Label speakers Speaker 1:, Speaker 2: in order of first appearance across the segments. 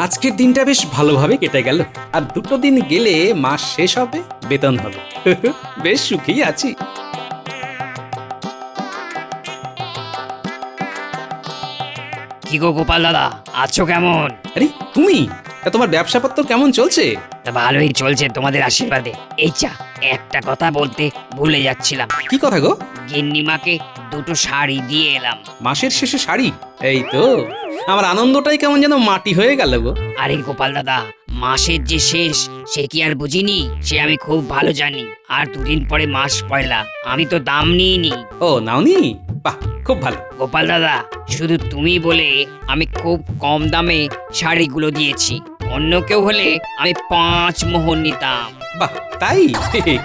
Speaker 1: আজকের দিনটা বেশ ভালোভাবে কেটে গেল। আর 2টো দিন গেলে মাস শেষ হবে, বেতন হবে। বেশ সুখী আছি।
Speaker 2: কি গো গোপাল দাদা, আছো কেমন?
Speaker 1: আরে তুমি, তা তোমার ব্যবসাপত্র কেমন চলছে?
Speaker 2: তা ভালোই চলছে তোমাদের আশীর্বাদে। এই চা, একটা কথা বলতে ভুলে যাচ্ছিলাম।
Speaker 1: কি কথা গো?
Speaker 2: গিন্নিমাকে 2টো শাড়ি দিয়ে এলাম।
Speaker 1: মাসের শেষে শাড়ি? এই তো, আমার আনন্দটাই কেমন যেন মাটি হয়ে গেল গো।
Speaker 2: আরে গোপাল দাদা, মাসের যে শেষ সে কি আর বুঝিনি? সে আমি খুব ভালো জানি। আর 2 দিন পরে মাস পয়লা, আমি তো দাম নিইনি।
Speaker 1: ও নাওনি? বাহ, খুব ভালো।
Speaker 2: গোপাল দাদা, শুধু তুমি বলে আমি খুব কম দামে শাড়িগুলো দিয়েছি। অন্য কেউ হলে আমি 5 মোহর নিতাম।
Speaker 1: বাহ, তাই?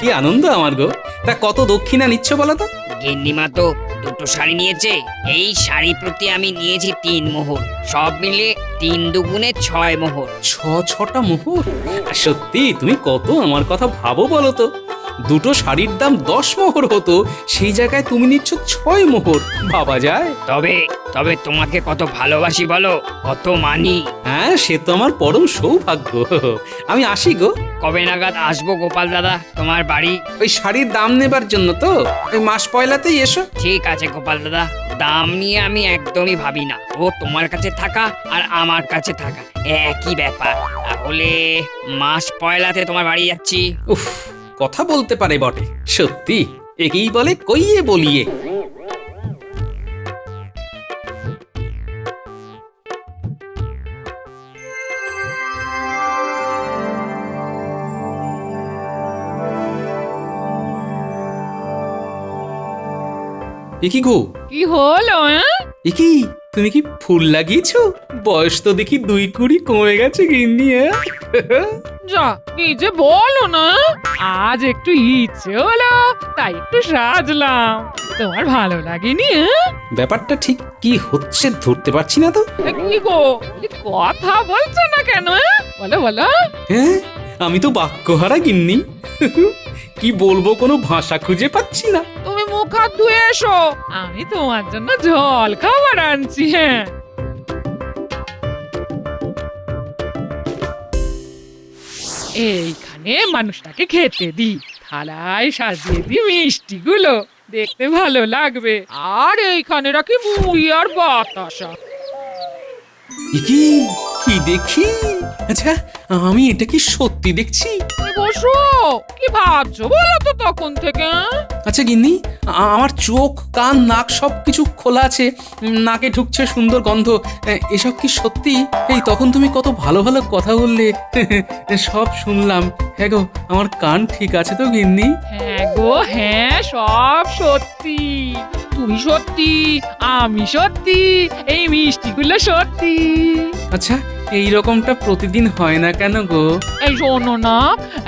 Speaker 1: কি আনন্দ আমার গো। তা কত দক্ষিণা নিচ্ছ বলো তো?
Speaker 2: গিন্নিমা তো 2টো শাড়ি নিয়েছে। এই শাড়ি প্রতি আমি নিয়েছি 3 মোহর। সব মিলে 3 দুগুণে 6 মোহর।
Speaker 1: 6টা মোহর? সত্যি তুমি কত আমার কথা ভাবো বলো তো। 2টো শাড়ির দাম 10 মোহর হতো, সেই জায়গায় তুমি নিচ্ছ 6 মোহর। ভাবা যায়?
Speaker 2: তবে তবে তোমাকে কত ভালোবাসি বলো, কত মানি।
Speaker 1: হ্যাঁ, সে তো আমার পরম সৌভাগ্য। আমি আসি গো।
Speaker 2: কবে নাগাদ আসবো গোপাল দাদা তোমার বাড়ি?
Speaker 1: ওই শাড়ির দাম নেবার জন্য তো। ওই মাস পয়লাতেই এসো।
Speaker 2: ঠিক আছে গোপাল দাদা, দাম নিয়ে আমি একদমই ভাবি না। ও তোমার কাছে থাকা আর আমার কাছে থাকা একই ব্যাপার। তাহলে মাস পয়লাতে তোমার বাড়ি যাচ্ছি।
Speaker 1: উফ, কথা বলতে পারে বটে। সত্যি, একেই বলে কইয়ে বলিয়ে। একি গো?
Speaker 3: কি হলো?
Speaker 1: একি, তুমি কি ফুল লাগিয়েছো? বয়স তো দেখি 2 কুড়ি কমে গেছে গিন্নি।
Speaker 3: যা কি যে বলো না, আজ একটু ইচ্ছে হলো তাই একটু সাজলাম। তোমার ভালো লাগেনি?
Speaker 1: ব্যাপারটা ঠিক কি হচ্ছে ধরতে পারছি না তো।
Speaker 3: কি গো, কথা বলছো না কেন? বলো বলো।
Speaker 1: হ্যাঁ, আমি তো বাক্যহারা গিন্নি। কি বলবো, কোনো ভাষা খুঁজে পাচ্ছি না।
Speaker 3: তুমি মুখ হাত ধুয়ে এসো, আমি তোমার জন্য জল খাবার আনছি। হ্যাঁ, এইখানে মানুষটাকে খেতে দি, থালায় সাজিয়ে দি মিষ্টিগুলো, দেখতে ভালো লাগবে। আর এইখানে রাখি মুড়ি আর বাতাসা।
Speaker 1: কি কি দেখি? আচ্ছা, আমি এটা কি সত্যি দেখছি?
Speaker 3: তুমি বসো, কি ভাবছো বলো তো তখন থেকে?
Speaker 1: আচ্ছা গিন্নি, আমার চোখ কান নাক সব কিছু খোলা আছে, নাকে ঢুকছে সুন্দর গন্ধ, এসব কি সত্যি? এই তখন তুমি কত ভালো ভালো কথা বললে, সব শুনলাম। হ্যাঁ গো, আমার কান ঠিক আছে তো গিন্নি?
Speaker 3: হ্যাঁ গো হ্যাঁ, সব সত্যি। তুমি সত্যি, আমি সত্যি, এই মিষ্টিগুলো সত্যি।
Speaker 1: আচ্ছা, এই রকমটা প্রতিদিন হয় না কেন গো?
Speaker 3: এই শোনো না,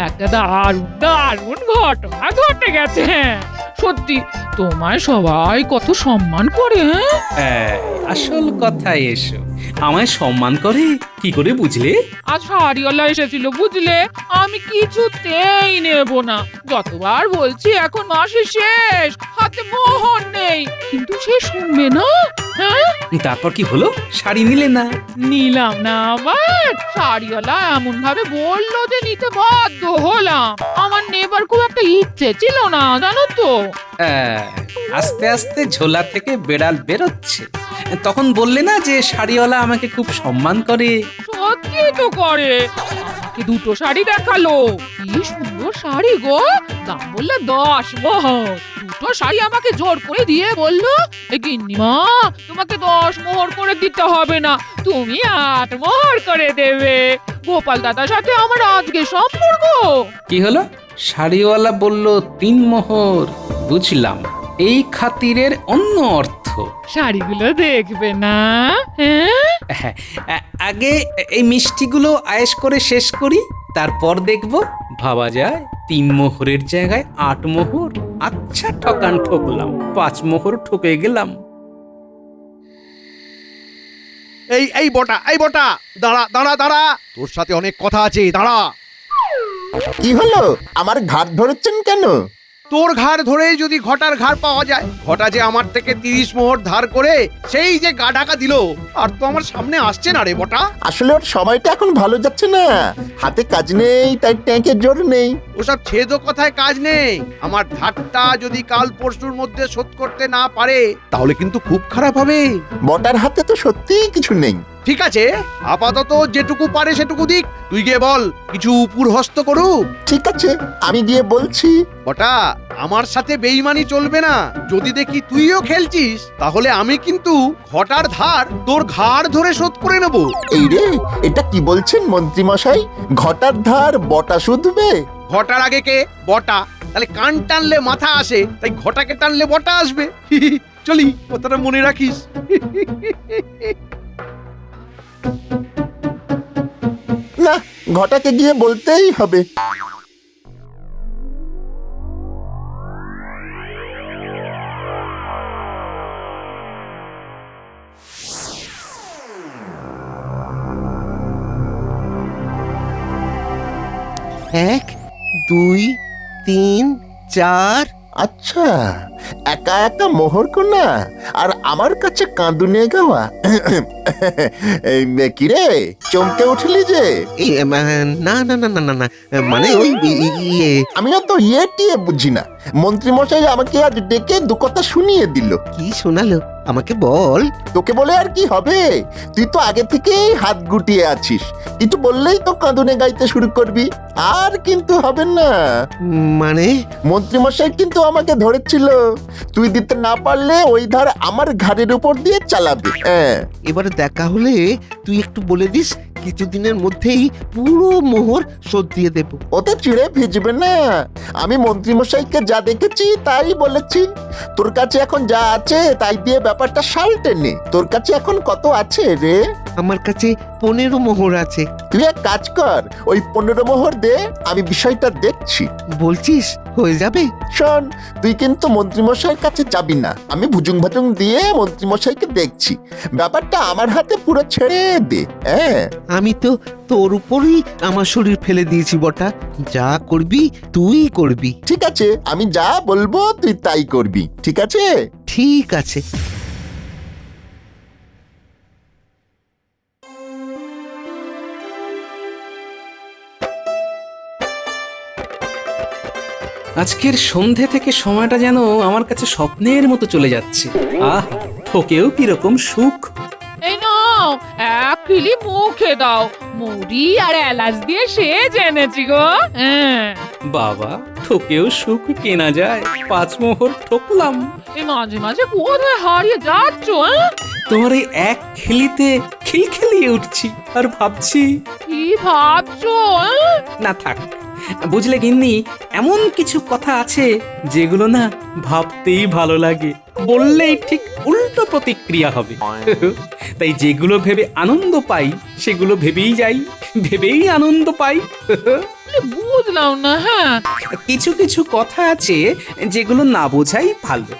Speaker 3: একটা দারুণ দারুণ ঘটনা ঘটে গেছে। হ্যাঁ সত্যি, তোমায় সবাই কত সম্মান করে।
Speaker 1: হ্যাঁ, আসল কথায় এসো। আমায় সম্মান করে কি করে বুঝলে?
Speaker 3: আজ হারিওয়ালা এসেছিল বুঝলে, আমি কিছুতেই নেব না। যতবার বলছি এখন মাসের শেষ, হাতে মোহর নেই, কিন্তু সে শুনবে না। হ্যাঁ,
Speaker 1: তারপর কি হলো? শাড়ি নিলে না?
Speaker 3: নিলাম না আবার। শাড়িওয়ালা এমন ভাবে বললো যে নিতে বাধ্য হলাম। আমার নেবার খুব একটা ইচ্ছে ছিল না জানো তো।
Speaker 1: আস্তে আস্তে ঝোলা থেকে বেড়াল বেরোচ্ছে। তখন বললে না যে শাড়িওয়ালা আমাকে খুব সম্মান করে?
Speaker 3: সত্যি তো করে। আমাকে 2টো শাড়ি দেখালো, কি সুন্দর শাড়ি গো। দাম বললে 10 মোহর। 2টো শাড়ি আমাকে জোর করে দিয়ে বললো, এ গিন্নিমা, তোমাকে 10 মোহর করে দিতে হবে না, তুমি 8 মোহর করে দেবে। গোপাল দাদার সাথে আমার আজকে সম্পর্ক।
Speaker 1: কি হলো? শাড়িওয়ালা বলল 3 মোহর। বুঝলাম, এই খাতিরের অন্য অর্থ।
Speaker 3: শাড়িগুলো দেখবে না? হ্যাঁ,
Speaker 1: আগে এই মিষ্টিগুলো আয়েশ করে শেষ করি, তারপর দেখব। ভাবা যায় 3 মোহরের জায়গায় 8 মোহর। আচ্ছা, ঠকান ঠকলাম, 5 মোহর ঠকে গেলাম।
Speaker 4: এই বটা, দাঁড়া দাঁড়া দাঁড়া, তোর সাথে অনেক কথা আছে, দাঁড়া।
Speaker 5: কি হলো? আমার ঘাট ধরেছেন কেন?
Speaker 4: তোর ঘাড় ধরে যদি ঘটার ঘাড় পাওয়া যায়, ঘটা যে আমার থেকে 30 মোহর ধার করে সেই যে গা ঢাকা দিল, আর তো আমার সামনে আসছে না রে বটা।
Speaker 5: আসলে ওর সময়টা এখন ভালো যাচ্ছে না, হাতে কাজ নেই, তাই ট্যাঙ্কের জোর নেই।
Speaker 4: ওসব ছেদ কথায় কাজ নেই। আমার ধারটা যদি কাল পরশুর মধ্যে শোধ করতে না পারে, তাহলে কিন্তু খুব খারাপ হবে।
Speaker 5: বটার হাতে তো সত্যিই কিছু নেই।
Speaker 4: ঠিক আছে, আপাতত যেটুকু পারে সেটুকু দিক। তুই গিয়ে বল কিছু উপর হস্ত করুক।
Speaker 5: ঠিক আছে, আমি গিয়ে বলছি।
Speaker 4: বটা, আমার সাথে বেইমানি চলবে না। যদি দেখি তুইও খেলছিস, তাহলে আমি কিন্তু ঘটার ধার তোর ঘাড় ধরে শোধ করে নেব।
Speaker 5: এই রে, এটা কি বলছেন মন্ত্রী মশাই? ঘটার ধার বটা শুধবে?
Speaker 4: ঘটার আগে কে? বটা। তাহলে কান টানলে মাথা আসে, তাই ঘটাকে টানলে বটা আসবে। চলি, কথাটা মনে রাখিস।
Speaker 5: না, ঘটাকে গিয়ে বলতেই হবে।
Speaker 6: এক, দুই, তিন, চার।
Speaker 5: আচ্ছা, একা একা মোহর কোনা আর আমার কাছে কাঁদুনে গাওয়া। এই কিরে, চমকে উঠলি যে?
Speaker 6: এই, না না না না না না, মানে ওই ইয়ে।
Speaker 5: আমি অত ইয়ে টিয়ে বুঝি না। মন্ত্রী মশাই আমাকে আজ ডেকে দু কথা শুনিয়ে দিল।
Speaker 6: কি শোনালো আমাকে বল।
Speaker 5: তোকে বলে আর কি হবে? তুই তো আগে থেকেই হাত গুটিয়ে আছিস, কিছু বললেই তো কাঁদুনে গাইতে শুরু করবি। আর কিন্তু হবে না।
Speaker 6: মানে
Speaker 5: মন্ত্রী মশাই কিন্তু আমাকে ধরেছিল, তুই দিতে না পারলে ওই ধার আমার ঘাড়ের উপর দিয়ে চালাবে। হ্যাঁ,
Speaker 6: এবারে দেখা হলে তুই একটু বলে দিস, কিছুদিনের মধ্যেই পুরো মোহর শোধ দিয়ে দেব।
Speaker 5: ওতে চিড়ে ভিজবে না। আমি মন্ত্রী মশাইকে যা দেখেছি তাই বলেছি। তোর কাছে এখন যা আছে তাই দিয়ে ব্যাপারটা সালটে নে। তোর কাছে এখন কত আছে রে?
Speaker 6: আমার কাছে 15 মোহর আছে।
Speaker 5: তুই এক কাজ কর, ওই 15 মোহর দে, আমি বিষয়টা দেখছি।
Speaker 6: বলছিস হয়ে যাবে?
Speaker 5: শোন, তুই কিন্তু মন্ত্রীমশাইয়ের কাছে যাবি না। আমি ভুজুং ভাজুং দিয়ে মন্ত্রীমশাইকে দেখছি। ব্যাপারটা আমার হাতে পুরো ছেড়ে দে। হ্যাঁ,
Speaker 6: আমি তো তোর উপরই আমার শরীর ফেলে দিয়েছি বটা। যা করবি তুই করবি।
Speaker 5: ঠিক আছে, আমি যা বলবো তুই তাই করবি। ঠিক আছে?
Speaker 6: ঠিক আছে।
Speaker 1: আজকের সন্ধে থেকে সময়টা যেন আমার কাছে স্বপ্নের মতো চলে যাচ্ছে। আহ, ঠকেও কিরকম সুখ।
Speaker 3: এই নাও, এক কিলি মুখে দাও। মুড়ি আর এলাচ দিয়ে সে জেনেছি গো। হ্যাঁ,
Speaker 1: বাবা, ঠকেও সুখ কেনা যায়। 5 মোহর ঠকলাম।
Speaker 3: এই মাঝে মাঝে কোথায় হারিয়ে যাচ্ছ?
Speaker 1: তোমার এই এক খেলিতে খিলখিলিয়ে উঠছি আর ভাবছি।
Speaker 3: কি ভাবছো?
Speaker 1: না থাক, বুঝলে গিন্নি, এমন কিছু কথা আছে যেগুলো না ভাবতেই ভালো লাগে, বললেই ঠিক উল্টো প্রতিক্রিয়া হবে। তাই যেগুলো ভেবে আনন্দ পাই সেগুলো ভেবেই যাই, ভেবেই আনন্দ পাই।
Speaker 3: বুঝলাম না। হ্যাঁ,
Speaker 1: কিছু কিছু কথা আছে যেগুলো না বোঝাই ভালো।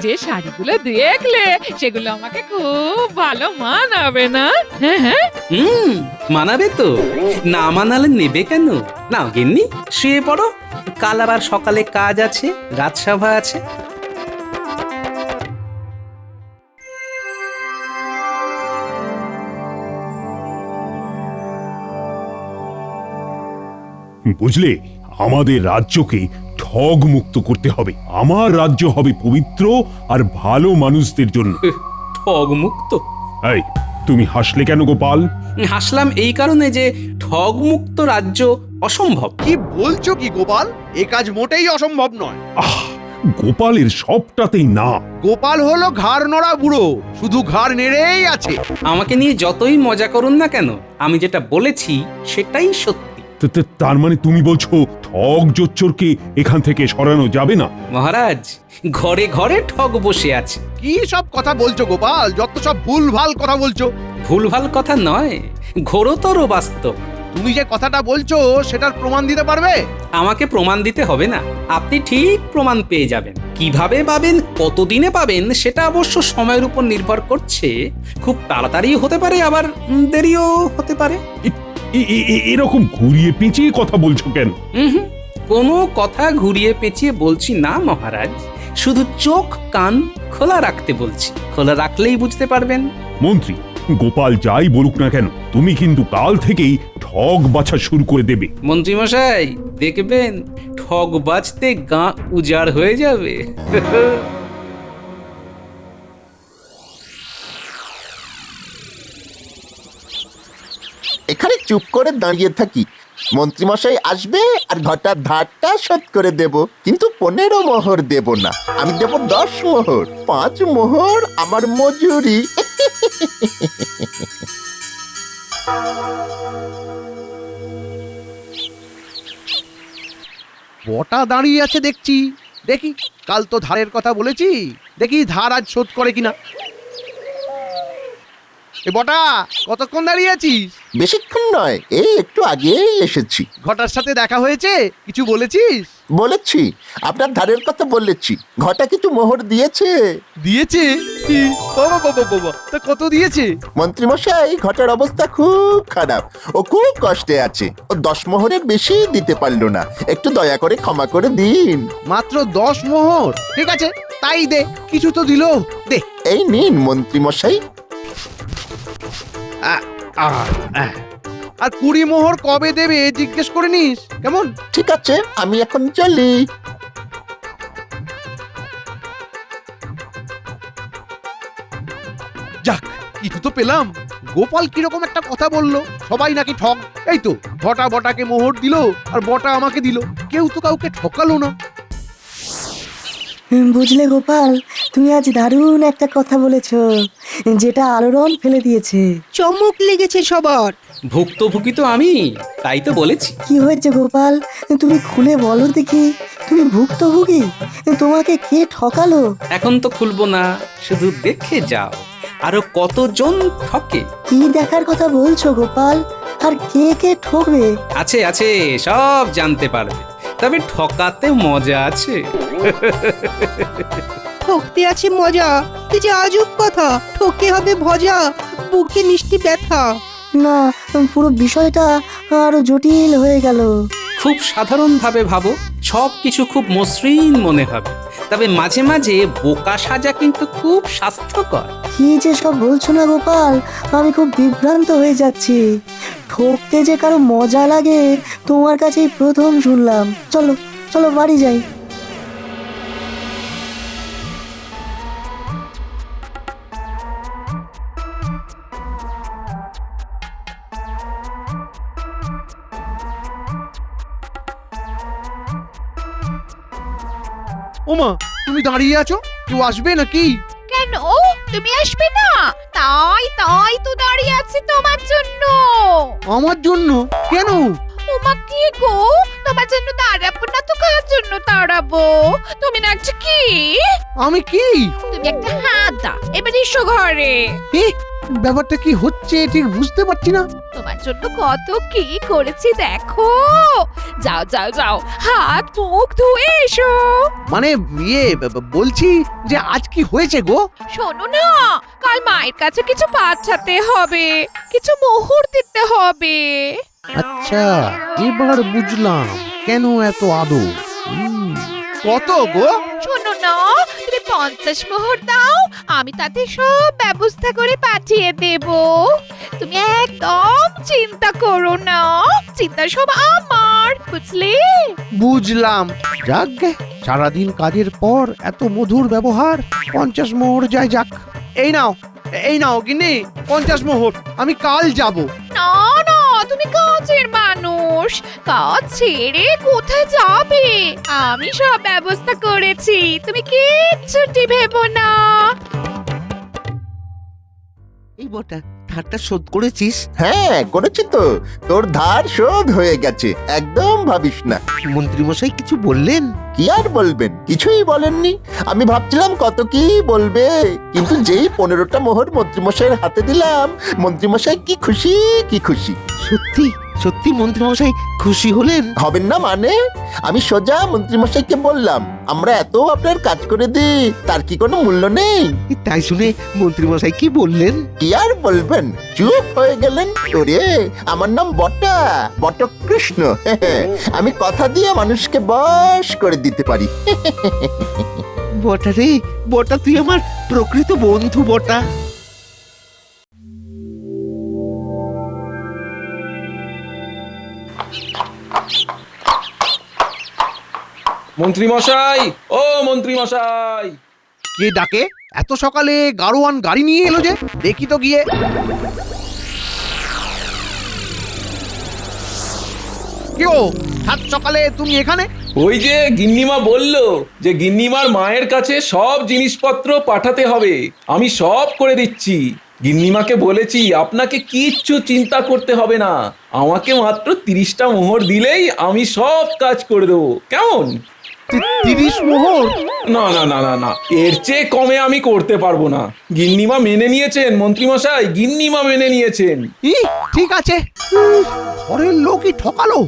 Speaker 3: যে শাড়িগুলো দেখলে সেগুলো আমাকে খুব ভালো মানাবে না? হ্যাঁ হ্যাঁ,
Speaker 1: মানাবে তো, না মানালে নেবে কেন? না গিন্নি, শুয়ে পড়ো, কাল আবার সকালে কাজ আছে, রাজসভা আছে।
Speaker 7: বুঝলে, আমাদের রাজ্যকে ঠগ মুক্ত করতে হবে। আমার রাজ্য হবে পবিত্র আর ভালো মানুষদের জন্য।
Speaker 1: ঠগ মুক্ত?
Speaker 7: এই, তুমি হাসলে কেন গোপাল?
Speaker 1: হাসলাম এই কারণে যে ঠগ মুক্ত রাজ্য অসম্ভব।
Speaker 4: কি বলছো কি গোপাল? এ কাজ মোটেই অসম্ভব নয়।
Speaker 7: আহ, গোপালের সবটাতেই না।
Speaker 4: গোপাল হলো ঘাড় নড়া বুড়ো, শুধু ঘাড় নেড়েই আছে।
Speaker 1: আমাকে নিয়ে যতই মজা করুন না কেন, আমি যেটা বলেছি সেটাই সত্যি।
Speaker 7: তার মানে তুমি বলছো ঠগ জোচ্চোরকে এখান থেকে সরানো যাবে না?
Speaker 1: মহারাজ, ঘরে ঘরে ঠগ বসে আছে।
Speaker 4: কি সব কথা বলছো গোপাল? যত সব ভুলভাল কথা বলছো।
Speaker 1: ভুলভাল কথা নয়, ঘোরতর বাস্তব।
Speaker 4: তুমি যে কথাটা বলছো সেটার প্রমাণ দিতে পারবে?
Speaker 1: আমাকে প্রমাণ দিতে হবে না, আপনি ঠিক প্রমাণ পেয়ে যাবেন। কিভাবে পাবেন, কতদিনে পাবেন, সেটা অবশ্য সময়ের উপর নির্ভর করছে। খুব তাড়াতাড়ি হতে পারে, আবার দেরিও হতে পারে।
Speaker 7: এরকম ঘুরিয়ে পেঁচিয়ে কথা বলছো কেন?
Speaker 1: হুম, কোনো কথা ঘুরিয়ে পেঁচিয়ে বলছি না মহারাজ, শুধু চোখ কান খোলা রাখতে বলছি। খোলা রাখলেই বুঝতে পারবেন।
Speaker 7: মন্ত্রী, গোপাল যাই বলুক না কেন, তুমি কিন্তু কাল থেকেই ঠগ বাছা শুরু করে দেবে।
Speaker 1: মন্ত্রীমশাই দেখবেন ঠগ বাজতে গা উজাড় হয়ে যাবে।
Speaker 5: এখানে চুপ করে দাঁড়িয়ে থাকি, মন্ত্রীমশাই আসবে আর ঘটার ধারটা শোধ করে দেব, কিন্তু 15 মোহর দেব না, আমি দেব 10 মোহর। 5 মোহর আমার মজুরি।
Speaker 4: বটা দাঁড়িয়ে আছে দেখছি, দেখি কাল তো ধারের কথা বলেছি, দেখি ধার আজ শোধ করে কিনা। এ বটা, কতক্ষণ দাঁড়িয়ে আছিস?
Speaker 5: বেশিক্ষণ নয়, এই একটু আগেই এসেছি।
Speaker 4: ঘটার সাথে দেখা হয়েছে? কিছু বলেছিস?
Speaker 5: বলেছি, আপনার ধারের কথা বলেছি। ঘটা কিছু মোহর দিয়েছে।
Speaker 4: দিয়েছে? কি? বাবা বাবা বাবা, তা কত দিয়েছে?
Speaker 5: মন্ত্রীমশাই, ঘটার অবস্থা খুব খারাপ, ও খুব কষ্টে আছে। ও 10 মোহরের বেশি দিতে পারলো না, একটু দয়া করে ক্ষমা করে দিন।
Speaker 4: মাত্র 10 মোহর? ঠিক আছে, তাই দে, কিছু তো দিল, দে।
Speaker 5: এই নিন মন্ত্রীমশাই।
Speaker 4: আর 20 মোহর কবে দেবে জিজ্ঞেস করে নিস, কেমন?
Speaker 5: ঠিক আছে, আমি এখন চলি।
Speaker 4: যাক, কিছু তো পেলাম। গোপাল কিরকম একটা কথা বললো, সবাই নাকি ঠক। এই তো ঘটা বটাকে মোহর দিল, আর বটা আমাকে দিল, কেউ তো কাউকে ঠকালো না।
Speaker 8: বুঝলে গোপাল, তুমি আজ দারুণ একটা কথা বলেছো, যেটা আলোড়ন ফেলে দিয়েছে।
Speaker 9: চমক লেগেছে সবার।
Speaker 1: ভুক্তভোগী তো আমি, তাই তো বলেছি।
Speaker 8: কি হয়েছে গোপাল, তুমি খুলে বলো দেখি। তুমি ভুক্তভোগী? তোমাকে কে ঠকালো?
Speaker 1: এখন তো খুলবো না, শুধু দেখে যাও আরো কতজন ঠকে।
Speaker 8: কি দেখার কথা বলছো গোপাল? আর কে কে ঠকবে?
Speaker 1: আছে আছে, সব জানতে পারবে, তবে ঠকাতে মজা আছে।
Speaker 9: ঠকতে আছে মজা? কি যে আজব কথা, ঠকে হবে ভজা, বুকে মিষ্টি ব্যথা।
Speaker 8: না, পুরো বিষয়টা আরো জটিল হয়ে গেল।
Speaker 1: খুব সাধারণভাবে ভাবো, সব কিছু খুব মসৃণ মনে হবে, তবে মাঝে মাঝে বোকা সাজা কিন্তু খুব স্বাস্থ্যকর।
Speaker 8: কি যে সব বলছো না গোপাল, আমি খুব বিভ্রান্ত হয়ে যাচ্ছি। ঠকতে যে কারো মজা লাগে তোমার কাছেই প্রথম শুনলাম। চলো চলো বাড়ি যাই।
Speaker 4: ওমা, তুমি দাঁড়িয়ে আছো, কেউ আসবে নাকি?
Speaker 3: কেন তুমি আসবে না? তাই তাই তো দাঁড়িয়ে আছি তোমার জন্য।
Speaker 4: আমার জন্য? কেন?
Speaker 3: ওমা কি গো, তোমার জন্য দাঁড়াবো না তো কার জন্য দাঁড়াবো? তুমি না একটা কি?
Speaker 4: আমি কি?
Speaker 3: তুমি একটা হাত দাও, এবার এসো ঘরে।
Speaker 4: এ, ব্যাপারটা কি হচ্ছে ঠিক বুঝতে পারছি না।
Speaker 3: তোমার জন্য কত কি করেছি দেখো। যাও যাও যাও, হাত মুখ ধুয়ে এসো।
Speaker 4: মানে বলছি যে আজ কি হয়েছে গো?
Speaker 3: শোনো না, কাল মায়ের কাছে কিছু পাঠাতে হবে, কিছু মোহর দিতে হবে।
Speaker 4: আচ্ছা, এবার বুঝলাম কেন এত আদর। কত গো?
Speaker 3: শোনো না, তুমি 50 মোহর দাও, আমি তাতে সব ব্যবস্থা করে পাঠিয়ে দেব। তুমি একদম চিন্তা করো না, চিন্তা সব আমার, বুঝলে?
Speaker 4: বুঝলাম। যাক গে, সারাদিন কাজের পর এত মধুর ব্যবহার। 50 মোহর যায় যাক। এই নাও, এই নাও গিন্নি, 50 মোহর। আমি কাল যাব।
Speaker 3: না না, তুমি কাজের মানুষ, কাজ ছেড়ে কোথায় যাবে? আমি সব ব্যবস্থা করেছি, তুমি কিচ্ছুটি ভেবো না।
Speaker 6: এই বটা, ধারটা শোধ করেছিস?
Speaker 5: হ্যাঁ, করেছি তো। তোর ধার শোধ হয়ে গেছে, একদম ভাবিস না।
Speaker 6: মন্ত্রীমশাই কিছু বললেন?
Speaker 5: কি আর বলবেন, কিছুই বলেননি। আমি ভাবছিলাম কত কি বলবে, কিন্তু যেই 15টা মোহর মন্ত্রীমশাইয়ের হাতে দিলাম, মন্ত্রীমশাই কি খুশি কি খুশি।
Speaker 6: সত্যি সত্যি মন্ত্রীমশাই খুশি হলেন?
Speaker 5: হবেন না মানে? আমি সোজা মন্ত্রীমশাইকে বললাম আমরা এত আপনার কাজ করে দিই, তার কি কোনো মূল্য নেই?
Speaker 6: তাই শুনে মন্ত্রীমশাই কি বললেন?
Speaker 5: কি আর বলবেন, চুপ হয়ে গেলেন। ওরে, আমার নাম বটা, বটকৃষ্ণ। আমি কথা দিয়ে মানুষকে বশ করে দিতে পারি।
Speaker 6: বটা রে, বটা তুই আমার প্রকৃত বন্ধু বটা।
Speaker 1: মন্ত্রী মশাই, ও মন্ত্রী মশাই।
Speaker 4: কে ডাকে? এত সকালে গাড়োয়ান গাড়ি নিয়ে এলো যে, দেখি তো গিয়ে। কি গো, সাত সকালে তুমি এখানে?
Speaker 10: ওই যে গিন্নিমা বলল যে গিন্নিমার মায়ের কাছে সব জিনিসপত্র পাঠাতে হবে, আমি সব করে দিচ্ছি। গিন্নিমাকে বলেছি আপনাকে কিচ্ছু চিন্তা করতে হবে না, আমাকে মাত্র 30টা মোহর দিলেই আমি সব কাজ করে দেবো। কেমন?
Speaker 4: 30 মোহর?
Speaker 10: না না না না না, এর চেয়ে কমে আমি করতে পারবো না। গিন্নিমা মেনে নিয়েছেন মন্ত্রীমশাই, গিন্নিমা মেনে নিয়েছেন।
Speaker 4: ঠিক আছে। ঘরের লোকই ঠকালো।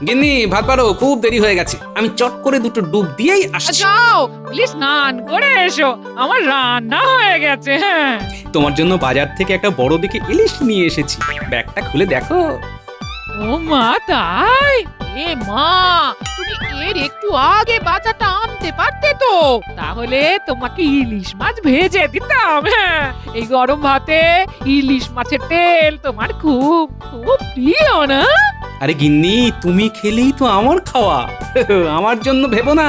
Speaker 1: গিন্নি, ভাত পারো, খুব দেরি হয়ে গেছে। আমি চট করে দুটো ডুব দিয়েই আসছি।
Speaker 3: যাও প্লিজ স্নান করে এসো, আমার রান্না হয়ে গেছে। হ্যাঁ,
Speaker 1: তোমার জন্য বাজার থেকে একটা বড় দেখে ইলিশ নিয়ে এসেছি। ব্যাগটা খুলে দেখো।
Speaker 3: ও মা, তাই? এ মা, তুমি এর একটু আগে বাজারটা আনতে পারতে তো, তাহলে তোমাকে ইলিশ মাছ ভেজে দিতাম। হ্যাঁ, এই গরম ভাতে ইলিশ মাছের তেল তোমার খুব খুব প্রিয় না?
Speaker 1: আরে গিন্নি, তুমি খেলেই তো আমার খাওয়া। আমার জন্য ভেবো না।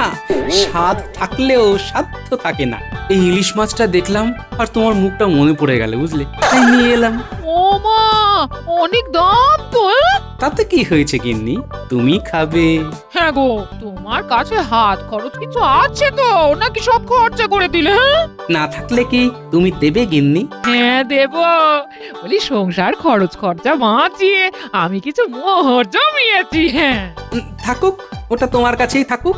Speaker 1: স্বাদ থাকলেও সাধ্য থাকে না। এই ইলিশ মাছটা দেখলাম আর তোমার মুখটা মনে পড়ে গেল, বুঝলে, তাই নিয়ে এলাম।
Speaker 3: ও মা, অনেক দাম তো।
Speaker 1: তাতে কি হয়েছে গিন্নি, তুমি খাবে।
Speaker 3: হ্যাঁ গো, তোমার কাছে হাত খরচ কিছু আছে তো, নাকি সব খরচা করে দিলে? হ্যাঁ,
Speaker 1: না থাকলে কি তুমি দেবে গিন্নি?
Speaker 3: হ্যাঁ দেব। বলি সংসার খরচ খরচা বাঁচিয়ে আমি কিছু মোহর জমিয়েছি। হ্যাঁ,
Speaker 1: থাকুক, ওটা তোমার কাছেই থাকুক।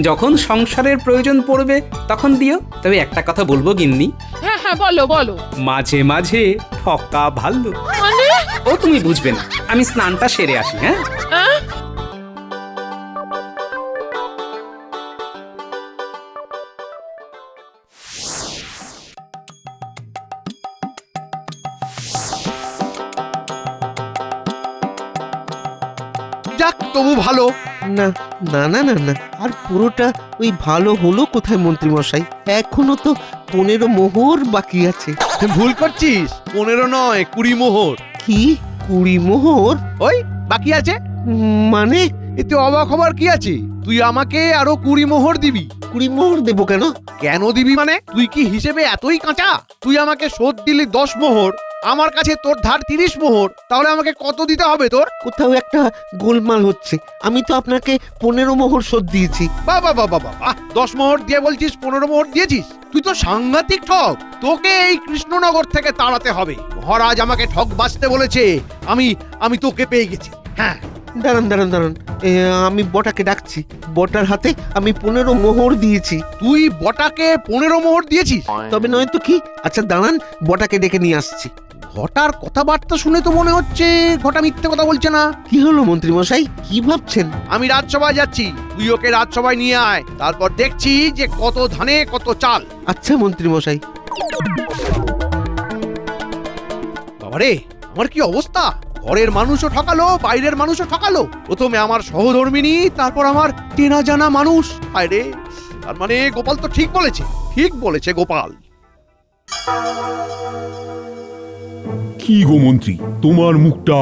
Speaker 1: যখন সংসারের প্রয়োজন পড়বে তখন দিও। তবে একটা কথা বলবো গিন্নি,
Speaker 3: হ্যাঁ হ্যাঁ, বলো বলো।
Speaker 1: মাঝে মাঝে ঠকা ভালো।
Speaker 3: মানে?
Speaker 1: ও তুমি বুঝবে না, আমি স্নানটা সেরে আসি। হ্যাঁ,
Speaker 3: আহ?
Speaker 4: যাক, তবু ভালো।
Speaker 6: না না না না না, আর পুরোটা ওই ভালো হলো কোথায় মন্ত্রীমশাই? এখনো তো 15 মোহর বাকি আছে।
Speaker 4: ভুল করছিস, 15 নয় 20 মোহর।
Speaker 6: কি 20 মোহর?
Speaker 4: ওই বাকি আছে।
Speaker 6: মানে
Speaker 4: এতে অবাক হবার কি আছে? তুই আমাকে আরো 20 মোহর দিবি।
Speaker 6: 20 মোহর দেবো কেন?
Speaker 4: কেন দিবি মানে? তুই কি হিসেবে এতই কাঁচা? তুই আমাকে শোধ দিলি 10 মোহর, আমার কাছে তোর ধার 30 মোহর, তাহলে আমাকে কত দিতে হবে তোর?
Speaker 6: কোথাও একটা গোলমাল হচ্ছে। আমি তো আপনাকে 15 মোহর শোধ দিয়েছি।
Speaker 4: বাবা বাবা বাবা, 10 মোহর দিয়ে বলছিস 15 মোহর দিয়েছিস? তুই তো সাংঘাতিক ঠক। তোকে এই কৃষ্ণনগর থেকে তাড়াতে হবে। মহারাজ আমাকে ঠক বাঁচতে বলেছে। আমি তোকে পেয়ে গেছি। হ্যাঁ,
Speaker 6: দাঁড়ান দাঁড়ান দাঁড়ান, আমি বটাকে ডাকছি। বটার হাতে আমি 15 মোহর দিয়েছি।
Speaker 4: তুই বটাকে 15 মোহর দিয়েছিস?
Speaker 6: তবে নয় তো কি। আচ্ছা দাঁড়ান, বটাকে ডেকে নিয়ে আসছি।
Speaker 4: ঘটার কথাবার্তা শুনে তো মনে হচ্ছে ঘটা মিথ্যে কথা বলছে না।
Speaker 6: কি হলো মন্ত্রীমশাই, কি ভাবছেন?
Speaker 4: আমি রাজসভায় যাচ্ছি, তুই ওকে রাজসভায় নিয়ে আয়, তারপর দেখছি যে কত ধানে কত চাল।
Speaker 6: আচ্ছা মন্ত্রীমশাই।
Speaker 4: বাবারে, আমার কি অবস্থা! ঘরের মানুষও ঠকালো, বাইরের মানুষও ঠকালো। প্রথমে আমার সহধর্মিনী, তারপর আমার চেনা জানা মানুষ। হায় রে, তার মানে গোপাল তো ঠিক বলেছে গোপাল।
Speaker 7: কি গো মন্ত্রী, তোমার মুখটা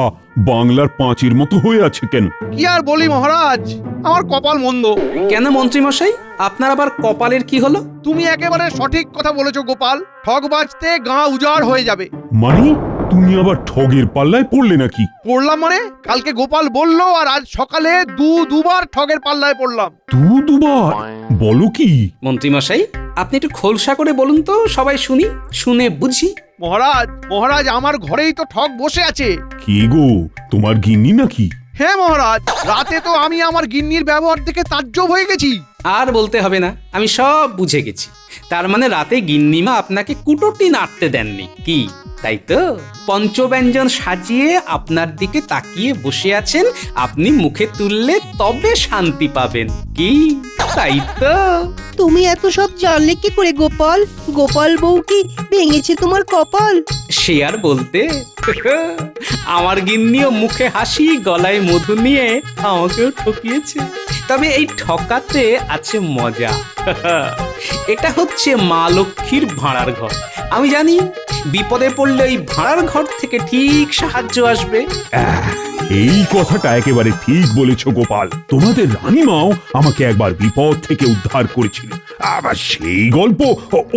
Speaker 7: বাংলার পাঁচের মতো হয়ে আছে কেন?
Speaker 4: কি আর বলি মহারাজ, আমার কপাল মন্দ।
Speaker 1: কেন মন্ত্রী মশাই, আপনার আবার কপালের কি হলো?
Speaker 4: তুমি একেবারে সঠিক কথা বলেছো গোপাল। ঠগ বাজতে গাঁ উজাড় হয়ে যাবে।
Speaker 7: মানে তুমি আবার ঠগের পাল্লায় পড়লে নাকি?
Speaker 4: পড়লাম মানে? কালকে গোপাল বললো, আর আজ সকালে দুবার ঠগের পাল্লায় পড়লাম।
Speaker 7: দুবার? বলো কি?
Speaker 1: মন্ত্রী মশাই, আপনি একটু খোলসা করে বলুন তো, সবাই শুনে বুঝি।
Speaker 4: মহারাজ আমার ঘরেই তো ঠগ বসে আছে।
Speaker 7: কে গো, তোমার গিন্নি নাকি?
Speaker 4: হ্যাঁ মহারাজ, রাতে তো আমি আমার গিন্নির ব্যবহার দেখে তাজ্জব হয়ে গেছি।
Speaker 1: আর বলতে হবে না, আমি সব বুঝে গেছি। তার মানে রাতে গিন্নিমা আপনাকে কুটোটি নাড়তে দেননি কি, তাই তো? পঞ্চব্যঞ্জন সাজিয়ে আপনার দিকে তাকিয়ে বসে আছেন, আপনি মুখে তুললে তবে শান্তি পাবেন কি, তাই তো?
Speaker 9: তুমি এত সব জানলে কি করে গোপাল? গোপাল বউ কি ভেঙেছে তোমার কপাল?
Speaker 1: সে আর বলতে, আমার গিন্নিও মুখে হাসি গলায় মধু নিয়ে আমাকেও ঠকিয়েছে। তবে এই ঠকাতে আছে মজা। এটা হচ্ছে মা লক্ষ্মীর ভাড়ার ঘর। আমি জানি বিপদে পড়লে ওই ভাড়ার ঘর থেকে ঠিক সাহায্য আসবে।
Speaker 7: এই কথাটা একেবারে ঠিক বলেছ গোপাল। তোমাদের রানীমাও আমাকে একবার বিপদ থেকে উদ্ধার করেছিল। আবার সেই গল্প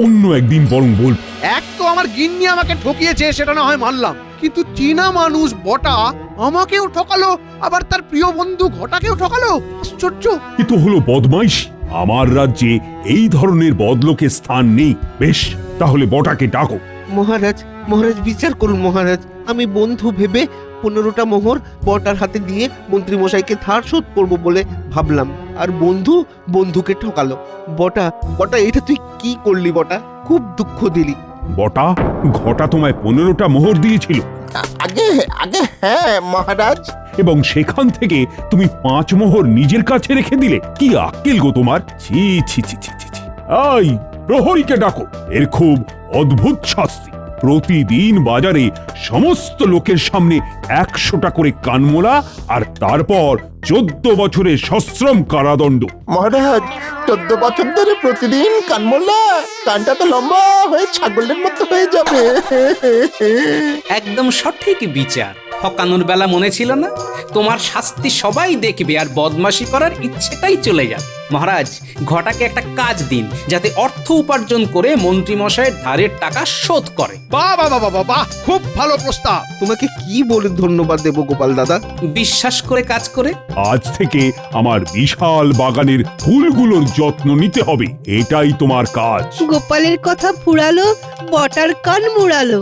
Speaker 7: অন্য একদিন বরং বলবো।
Speaker 4: এক তো আমার গিন্নি আমাকে ঠকিয়েছে, সেটা না হয় মানলাম, কিন্তু চীনা মানুষ বটা আমাকেও ঠকালো, আবার তার প্রিয় বন্ধু ঘটাকেও ঠকালো। আশ্চর্য।
Speaker 7: এ তো হলো বদমাইশি। আমার রাজ্যে এই ধরনের বদলোকের স্থান নেই। বেশ, তাহলে বটাকে ডাকো।
Speaker 6: মহারাজ, মহারাজ বিচার করুন মহারাজ। আমি বন্ধু ভেবে 15টা মোহর বটার হাতে দিয়ে মন্ত্রী মশাইকে ধার শোধ করবো বলে ভাবলাম, আর বন্ধু বন্ধুকে ঠকালো। বটা, বটা এটা তুই কি করলি বটা? খুব দুঃখ দিলি।
Speaker 7: বটা, ঘটা তোমায় 15টা মোহর দিয়েছিল
Speaker 5: আগে আগে হ্যাঁ মহারাজ।
Speaker 7: এবং সেখান থেকে তুমি 5 মোহর নিজের কাছে রেখে দিলে। কি আক্কেল গো তোমার! ছি ছি ছি ছি ছি ছি। এই প্রহরীকে ডাকো। এর খুব অদ্ভুত শাস্তি। প্রতিদিন বাজারে সমস্ত লোকের সামনে 100টা করে কানমোলা, আর তারপর 14 বছরের সশ্রম কারাদণ্ড।
Speaker 5: মহারাজ, 14 বছর ধরে প্রতিদিন কানমোলা, কানটা তো লম্বা হয়ে ছাগলের মতো হয়ে যাবে।
Speaker 1: একদম সঠিক বিচার। ঠকানোর বেলা মনে ছিল না? তোমার শাস্তি সবাই দেখবে আর বদমাশি করার ইচ্ছেটাই চলে যাবে। মহারাজ, ঘটাকে একটা কাজ দিন, যাতে অর্থ উপার্জন করে মন্ত্রী মশাইয়ের ধারের টাকা শোধ করে।
Speaker 4: বাহ বাহ বাহ বাহ বাহ, খুব ভালো প্রস্তাব।
Speaker 6: তোমাকে কি বলে ধন্যবাদ দেব গোপাল দাদা?
Speaker 1: বিশ্বাস করে কাজ করে।
Speaker 7: আজ থেকে আমার বিশাল বাগানের ফুলগুলোর যত্ন নিতে হবে। এটাই তোমার কাজ।
Speaker 9: গোপালের কথা ফুরালো, বটার কান মুড়ালো।